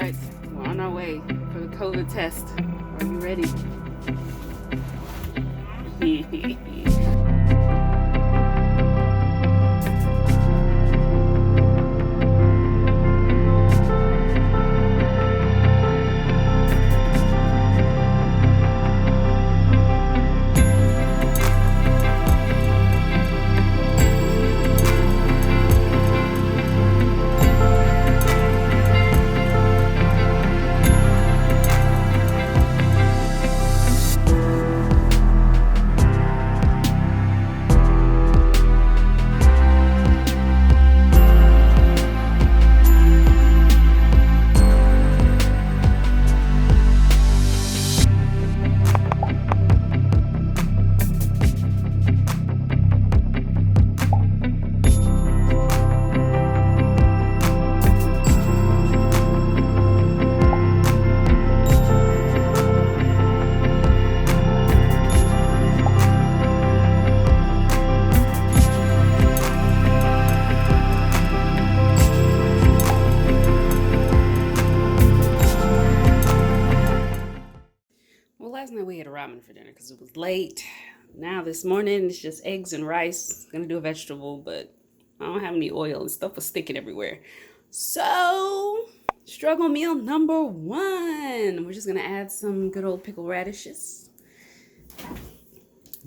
right, we're on our way for the COVID test. Are you ready? Well, last night we had ramen for dinner because it was late. Now this morning it's just eggs and rice. Gonna do a vegetable, but I don't have any oil and stuff was sticking everywhere. So, struggle meal number 1. We're just gonna add some good old pickled radishes.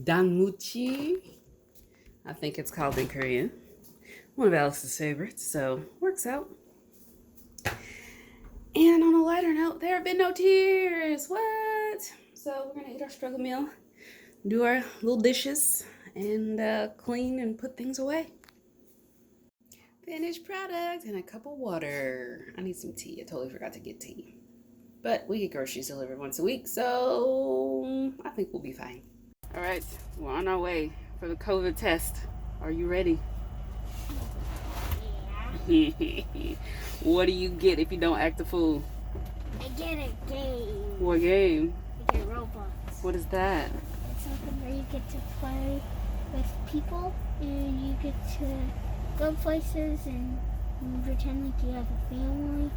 Danmuchi, I think it's called in Korean. One of Alice's favorites, so works out. And on a lighter note, there have been no tears. What? So we're gonna eat our struggle meal, do our little dishes, and clean and put things away. Finished product and a cup of water. I need some tea. I totally forgot to get tea. But we get groceries delivered once a week, so I think we'll be fine. All right, we're on our way for the COVID test. Are you ready? Yeah. What do you get if you don't act a fool? I get a game. What game? I get Roblox. What is that? It's something where you get to play with people and you get to go places and pretend like you have a family.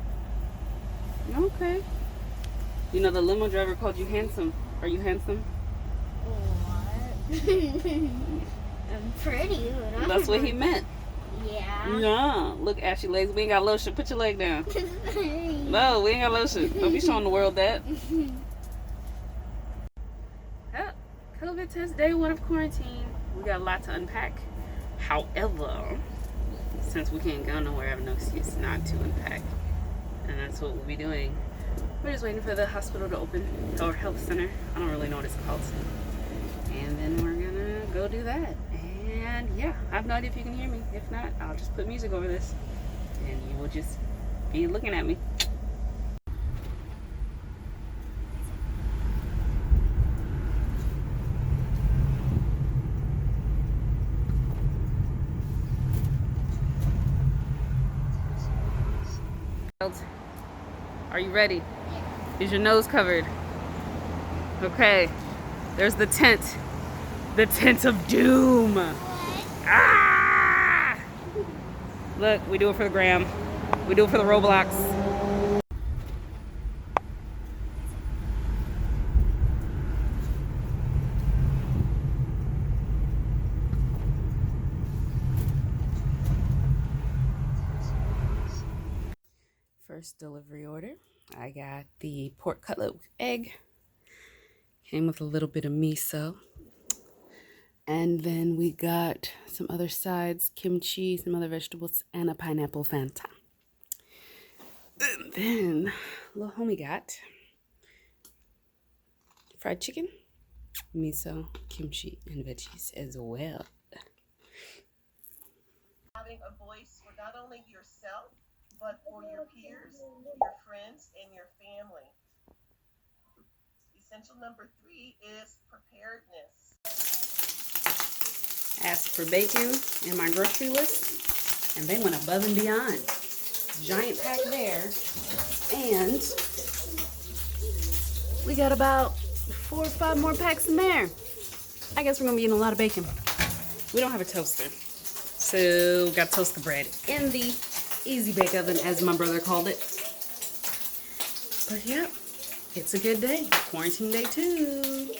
Okay. You know the limo driver called you handsome. Are you handsome? What? I'm pretty, but I'm That's what he meant. Yeah. No. Look, ashy legs. We ain't got lotion. Put your leg down. No, we ain't got lotion. Don't be showing the world that. Oh, COVID test day 1 of quarantine. We got a lot to unpack. However, since we can't go nowhere, I have no excuse not to unpack. And that's what we'll be doing. We're just waiting for the hospital to open, or health center. I don't really know what it's called. And then we're gonna go do that. And yeah, I have no idea if you can hear me. If not, I'll just put music over this. And you will just be looking at me. Are you ready? Is your nose covered? Okay, there's the tent. The tent of doom. Ah! Look, we do it for the gram. We do it for the Roblox. First delivery order. I got the pork cutlet with egg. Came with a little bit of miso. And then we got some other sides, kimchi, some other vegetables, and a pineapple Fanta. And then little homie got fried chicken, miso, kimchi, and veggies as well. Having a voice for not only yourself, but for your peers, your friends, and your family. Essential number 3 is preparedness. Asked for bacon in my grocery list, and they went above and beyond. Giant pack there, and we got about 4 or 5 more packs in there. I guess we're gonna be eating a lot of bacon. We don't have a toaster, so got to toast the bread in the easy bake oven, as my brother called it. But yeah, it's a good day. Quarantine day 2.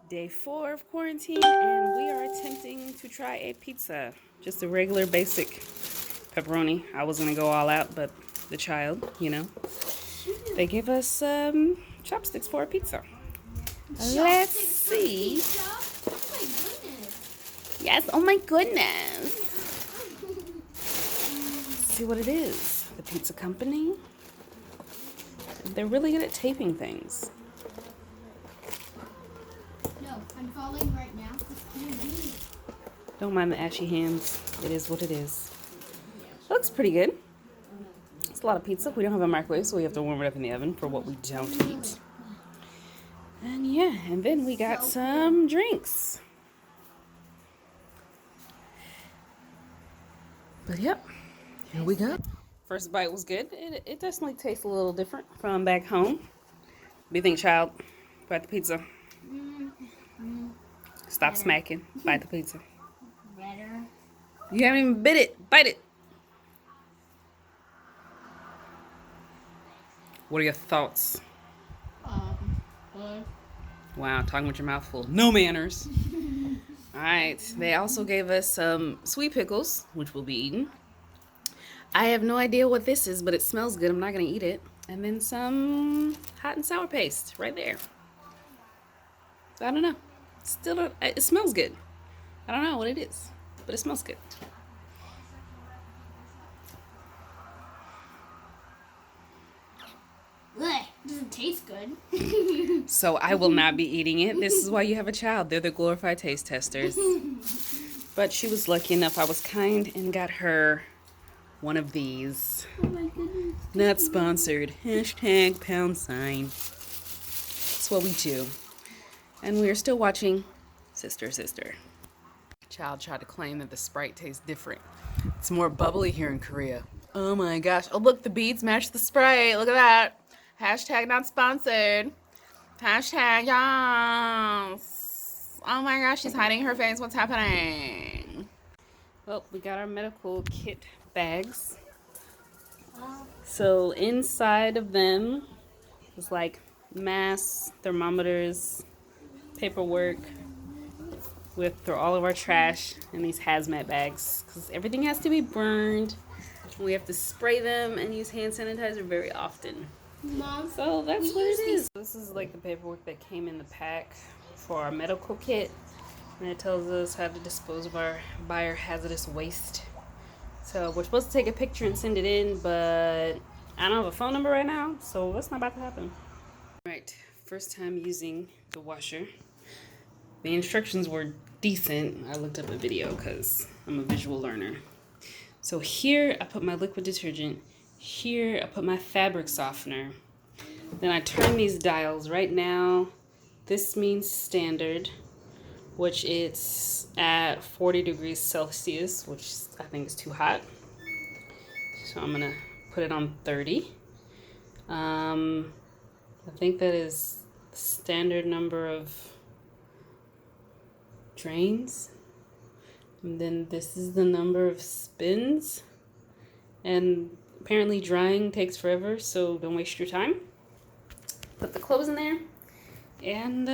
Day 4 of quarantine, and we are attempting to try a pizza. Just a regular basic pepperoni. I was gonna go all out, but the child, they gave us chopsticks for a pizza. Let's see. Yes, oh my goodness. Let's see what it is. The pizza company. They're really good at taping things. No, I'm falling right now. Don't mind the ashy hands. It is what it is. Looks pretty good. It's a lot of pizza. We don't have a microwave, so we have to warm it up in the oven for what we don't eat. And yeah, and then we got some drinks. But yep, here we go. First bite was good. It definitely tastes a little different from back home. What do you think, child? Bite the pizza. Stop Better. smacking. Bite the pizza. Better. You haven't even bit it. Bite it. What are your thoughts? Good. Wow, talking with your mouth full. No manners. All right. They also gave us some sweet pickles, which we'll be eating. I have no idea what this is, but it smells good. I'm not going to eat it. And then some hot and sour paste right there. I don't know. It smells good. I don't know what it is, but it smells good. Blech, doesn't taste good. So I will not be eating it. This is why you have a child. They're the glorified taste testers. But she was lucky enough. I was kind and got her one of these. Oh my goodness. Not sponsored. Hashtag pound sign. That's what we do. And we are still watching Sister. Child tried to claim that the Sprite tastes different. It's more bubbly here in Korea. Oh my gosh. Oh, look, the beads match the Sprite. Look at that. Hashtag not sponsored. Hashtag yes. Oh my gosh, she's hiding her face. What's happening? Well, we got our medical kit bags. So inside of them is like masks, thermometers, paperwork. We have to throw all of our trash in these hazmat bags because everything has to be burned. We have to spray them and use hand sanitizer very often. Mom, So that's what it is. This is like the paperwork that came in the pack for our medical kit. And it tells us how to dispose of our biohazardous waste. So we're supposed to take a picture and send it in, but I don't have a phone number right now, so that's not about to happen. Right, first time using the washer. The instructions were decent. I looked up a video because I'm a visual learner. So here I put my liquid detergent. Here I put my fabric softener. Then I turn these dials. Right now, this means standard, which it's at 40 degrees Celsius, which I think is too hot. So I'm gonna put it on 30. I think that is the standard number of drains. And then this is the number of spins. And apparently drying takes forever, so don't waste your time. Put the clothes in there, and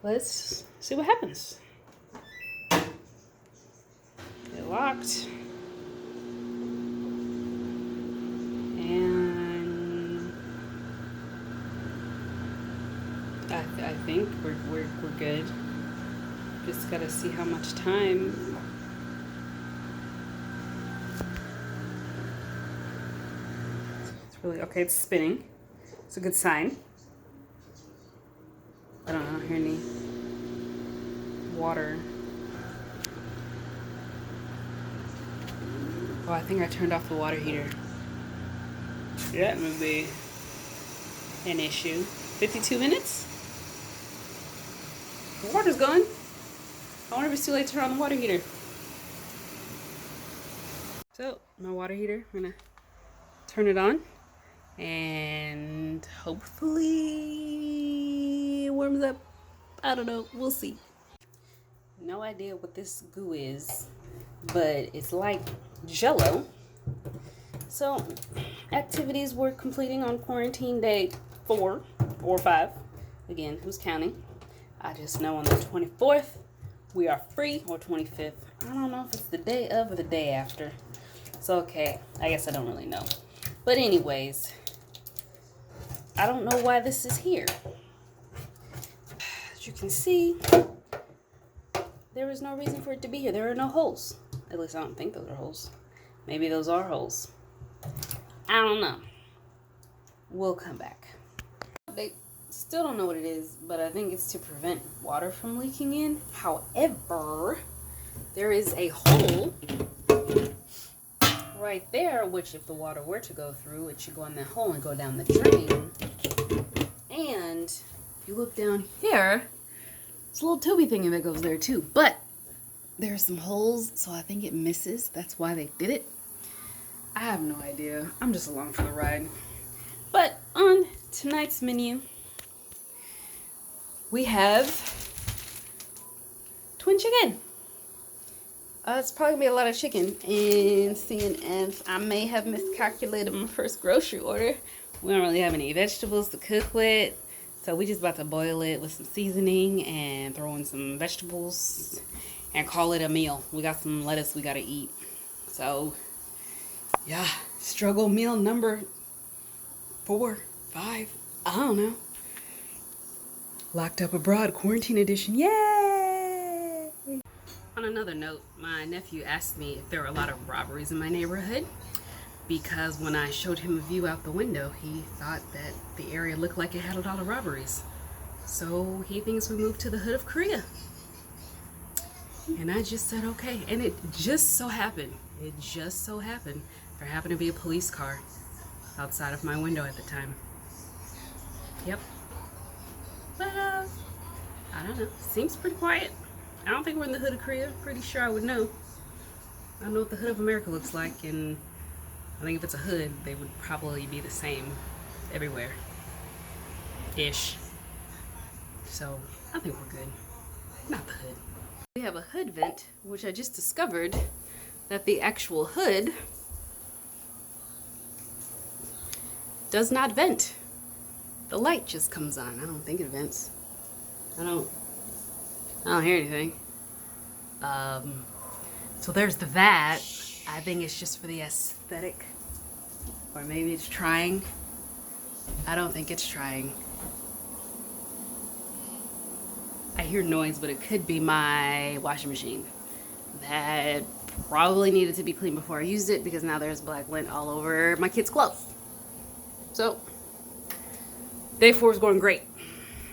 let's see what happens. Get locked. And I think we're good. Just gotta see how much time. It's really okay. It's spinning. It's a good sign. I don't hear any water. Oh, I think I turned off the water heater. That would be an issue. 52 minutes? The water's gone. I wonder if it's too late to turn on the water heater. So, my water heater, I'm gonna turn it on. And hopefully up. I don't know. We'll see. No idea what this goo is, but it's like Jello. So, activities we're completing on quarantine day 4 or 5. Again, who's counting? I just know on the 24th we are free, or 25th. I don't know if it's the day of or the day after. So, okay, I guess I don't really know. But anyways, I don't know why this is here. As you can see, there is no reason for it to be here. There are no holes. At least I don't think those are holes. Maybe those are holes. I don't know. We'll come back. They still don't know what it is, but I think it's to prevent water from leaking in. However, there is a hole right there, which if the water were to go through, it should go in that hole and go down the drain. And if you look down here, it's a little tubey thingy that goes there too. But there are some holes, so I think it misses. That's why they did it. I have no idea. I'm just along for the ride. But on tonight's menu, we have twin chicken. It's probably gonna be a lot of chicken. And seeing as I may have miscalculated my first grocery order, we don't really have any vegetables to cook with. So we just about to boil it with some seasoning and throw in some vegetables and call it a meal. We got some lettuce we gotta eat. So yeah, struggle meal number 4, 5, I don't know. Locked up abroad, quarantine edition, yay! On another note, my nephew asked me if there were a lot of robberies in my neighborhood, because when I showed him a view out the window, he thought that the area looked like it had a lot of robberies. So he thinks we moved to the hood of Korea. And I just said okay, and it just so happened, there happened to be a police car outside of my window at the time. Yep. But I don't know, seems pretty quiet. I don't think we're in the hood of Korea. Pretty sure I would know. I don't know what the hood of America looks like, and I think if it's a hood, they would probably be the same everywhere. Ish. So I think we're good. Not the hood. We have a hood vent, which I just discovered that the actual hood does not vent. The light just comes on. I don't think it vents. I don't hear anything. So there's that. I think it's just for the aesthetic. Or maybe it's trying. I don't think it's trying. I hear noise, but it could be my washing machine. That probably needed to be cleaned before I used it, because now there's black lint all over my kids' clothes. So, day 4 is going great.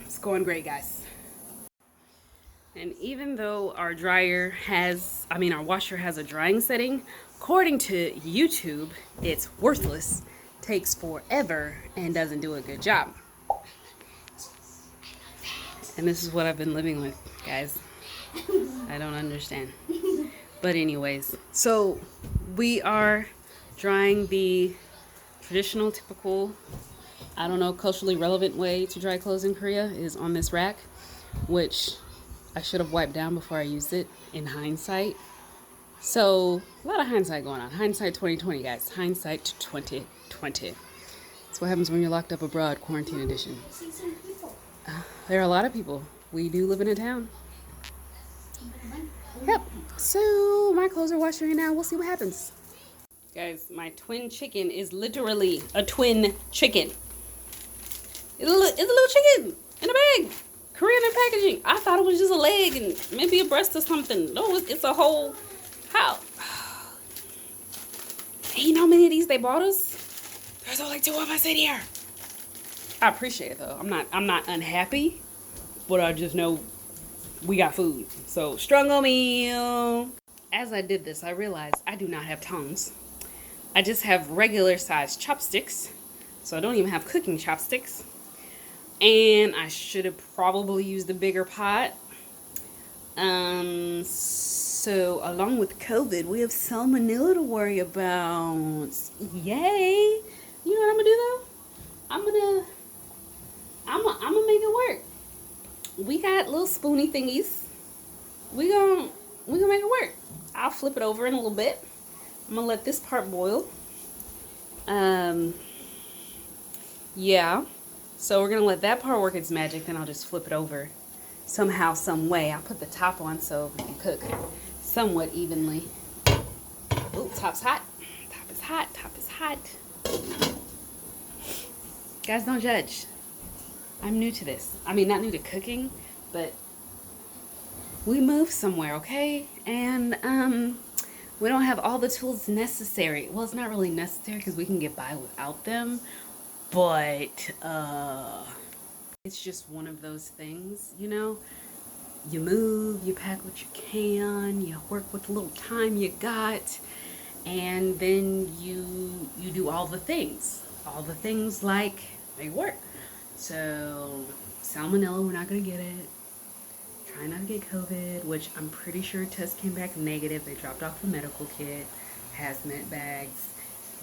It's going great, guys. And even though our our washer has a drying setting, according to YouTube, it's worthless, takes forever, and doesn't do a good job. And this is what I've been living with, guys. I don't understand. But anyways, so we are drying the traditional, typical, I don't know, culturally relevant way to dry clothes in Korea is on this rack, which I should have wiped down before I used it in hindsight. So a lot of hindsight going on. Hindsight 2020, guys. Hindsight 2020. That's what happens when you're locked up abroad, quarantine edition. There are a lot of people. We do live in a town. Yep. So my clothes are washed right now. We'll see what happens. Guys, my twin chicken is literally a twin chicken. It's a little chicken in a bag. Korean in packaging. I thought it was just a leg and maybe a breast or something. No, it's a whole. How? You know how many of these they bought us? There's only 2 of us in here. I appreciate it though. I'm not unhappy, but I just know we got food. So struggle meal. As I did this, I realized I do not have tongs. I just have regular sized chopsticks. So I don't even have cooking chopsticks. And I should have probably used a bigger pot. So along with COVID, we have salmonella to worry about. Yay! You know what I'm gonna do though? I'm gonna make it work. we got little spoony thingies. We gonna make it work. I'll flip it over in a little bit. I'm gonna let this part boil. Yeah. So we're gonna let that part work its magic, then I'll just flip it over somehow, some way. I'll put the top on so we can cook somewhat evenly. Oh, top's hot. Top is hot. Top is hot. Guys, don't judge. I'm new to this. I mean, not new to cooking, but we moved somewhere, okay? And we don't have all the tools necessary. Well, it's not really necessary because we can get by without them, but it's just one of those things, you know? You move, you pack what you can, you work with the little time you got, and then you do all the things like make it work. So salmonella, we're not gonna get it. Try not to get COVID, which I'm pretty sure test came back negative. They dropped off the medical kit, hazmat bags.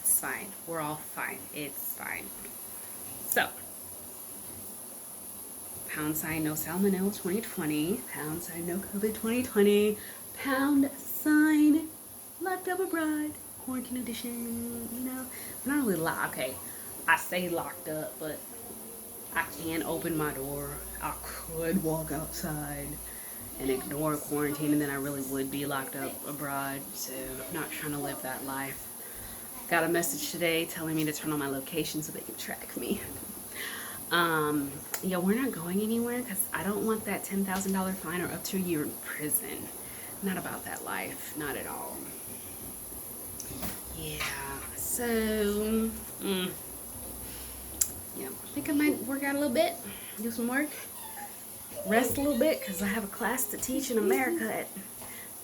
It's fine. We're all fine. It's fine. So, pound sign no salmonella 2020. Pound sign no COVID 2020. Pound sign locked up abroad. Quarantine edition. You know, not really locked. Okay, I say locked up, but I can open my door. I could walk outside and ignore quarantine, and then I really would be locked up abroad. So I'm not trying to live that life. Got a message today telling me to turn on my location so they can track me. Yeah, we're not going anywhere because I don't want that $10,000 fine or up to a year in prison. Not about that life. Not at all. Yeah. So, yeah, I think I might work out a little bit, do some work, rest a little bit because I have a class to teach in America at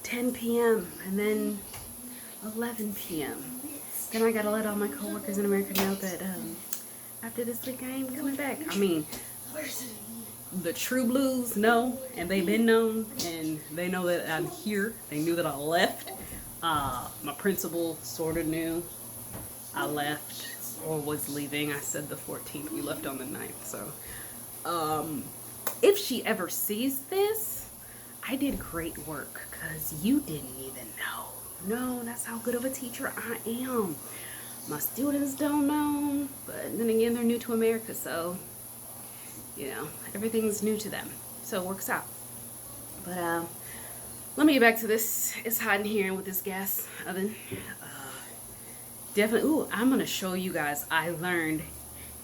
10 p.m. and then 11 p.m. Then I gotta let all my coworkers in America know that after this week I ain't coming back. I mean, the true blues know, and they've been known, and they know that I'm here. They knew that I left. My principal sort of knew I left or was leaving. I said the 14th, we left on the 9th. So if she ever sees this, I did great work because you didn't even know. No, that's how good of a teacher I am. My students don't know, but then again, they're new to America, so you know, everything's new to them, so it works out. But let me get back to this. It's hot in here with this gas oven. Definitely. Ooh, I'm gonna show you guys. I learned,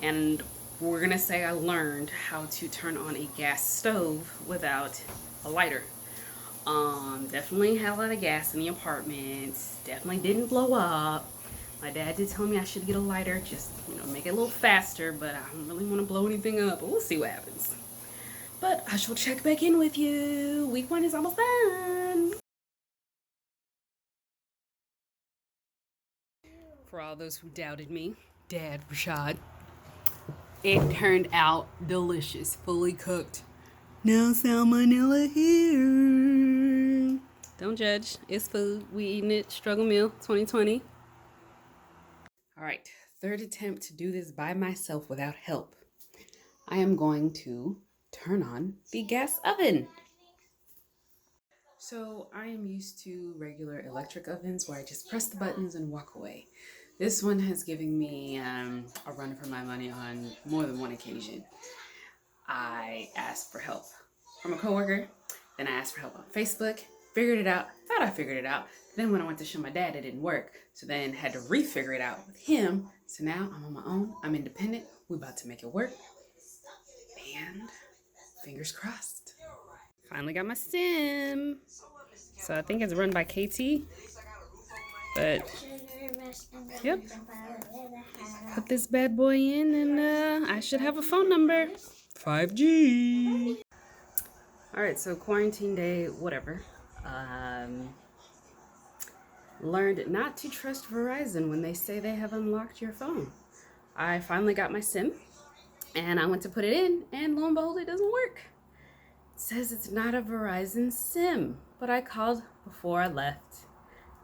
and we're gonna say I learned how to turn on a gas stove without a lighter. Definitely had a lot of gas in the apartment. Definitely didn't blow up. My dad did tell me I should get a lighter, just, you know, make it a little faster, but I don't really want to blow anything up. But we'll see what happens. But I shall check back in with you. Week 1 is almost done. For all those who doubted me, Dad Rashad, it turned out delicious, fully cooked. No salmonella here. Don't judge. It's food. We eating it. Struggle meal 2020. All right, third attempt to do this by myself without help. I am going to turn on the gas oven. So I am used to regular electric ovens where I just press the buttons and walk away. This one has given me a run for my money on more than one occasion. I asked for help from a coworker, then I asked for help on Facebook, figured it out, thought I figured it out. Then when I went to show my dad, it didn't work. So then had to re-figure it out with him. So now I'm on my own, I'm independent, we're about to make it work. And fingers crossed. Finally got my sim. So I think it's run by KT. But, yep. Put this bad boy in and I should have a phone number. 5G. Alright, so quarantine day, whatever. Learned not to trust Verizon when they say they have unlocked your phone. I finally got my SIM and I went to put it in and lo and behold, it doesn't work. It says it's not a Verizon SIM, but I called before I left,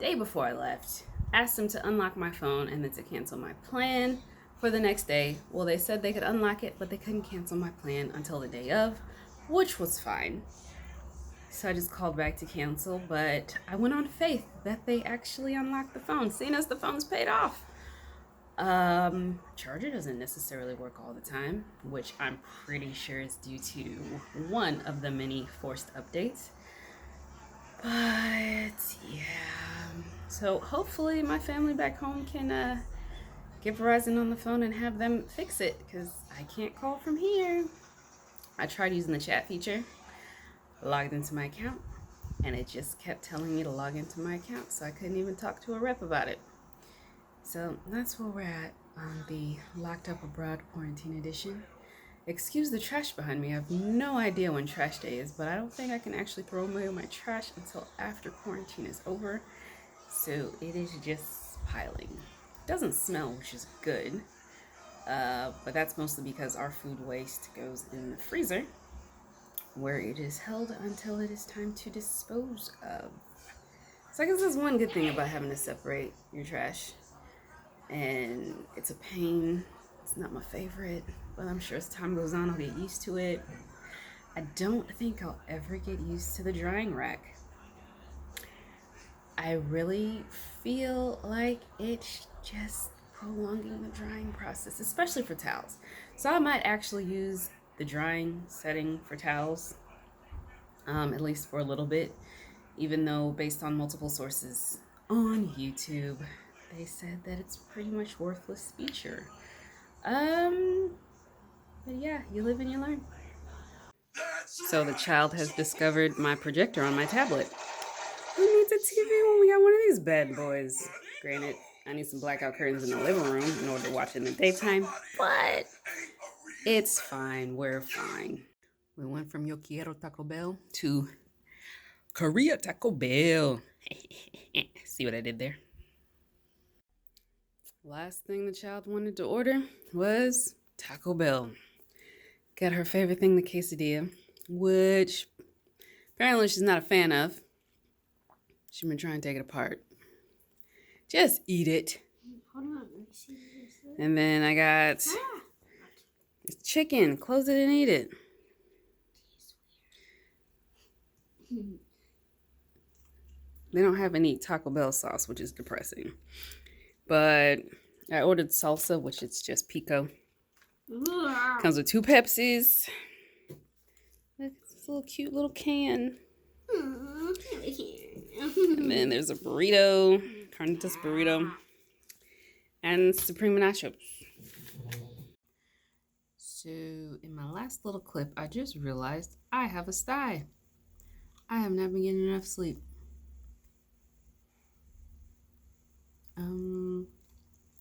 day before I left, asked them to unlock my phone and then to cancel my plan for the next day. Well, they said they could unlock it, but they couldn't cancel my plan until the day of. which was fine. So I just called back to cancel, but I went on faith that they actually unlocked the phone, seeing as the phone's paid off. Charger doesn't necessarily work all the time, which I'm pretty sure is due to one of the many forced updates. But yeah, so hopefully my family back home can get Verizon on the phone and have them fix it, because I can't call from here. I tried using the chat feature, logged into my account, and it just kept telling me to log into my account, so I couldn't even talk to a rep about it. So that's where we're at on the Locked Up Abroad Quarantine Edition. Excuse the trash behind me. I have no idea when trash day is, but I don't think I can actually throw away my trash until after quarantine is over. So it is just piling. It doesn't smell, which is good. But that's mostly because our food waste goes in the freezer, where it is held until it is time to dispose of. So I guess that's one good thing about having to separate your trash. And it's a pain. It's not my favorite, but I'm sure as time goes on, I'll get used to it. I don't think I'll ever get used to the drying rack. I really feel like it's just prolonging the drying process, especially for towels. So I might actually use the drying setting for towels, at least for a little bit, even though based on multiple sources on YouTube, they said that it's pretty much worthless feature. But yeah, you live and you learn. So the child has discovered my projector on my tablet. Who needs a TV when we got one of these bad boys? Granted, I need some blackout curtains in the living room in order to watch it in the daytime, but it's fine. We're fine. We went from Yo Quiero Taco Bell to Korea Taco Bell. See what I did there? Last thing the child wanted to order was Taco Bell. Got her favorite thing, the quesadilla, which apparently she's not a fan of. She's been trying to take it apart. Just eat it. Hold on. And then I got chicken. Close it and eat it. They don't have any Taco Bell sauce, which is depressing. But I ordered salsa, which is just pico. Comes with 2 Pepsis. Look, this little cute little can. And then there's a burrito, carnitas burrito, and Supreme nachos. So in my last little clip, I just realized I have a sty. I have not been getting enough sleep.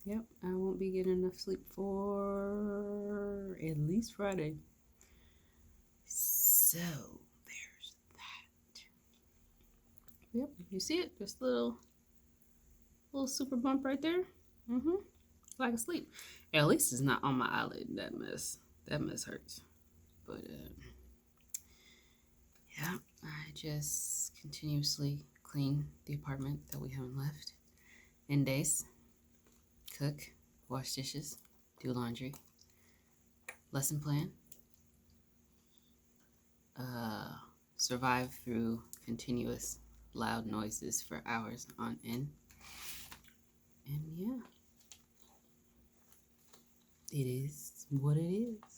Yep, I won't be getting enough sleep for at least Friday. So there's that. Yep, you see it? Just a little super bump right there. Like asleep. At least it's not on my eyelid. That mess hurts. But yeah, I just continuously clean the apartment that we haven't left in days. Cook, wash dishes, do laundry, lesson plan, survive through continuous loud noises for hours on end. And yeah, it is what it is.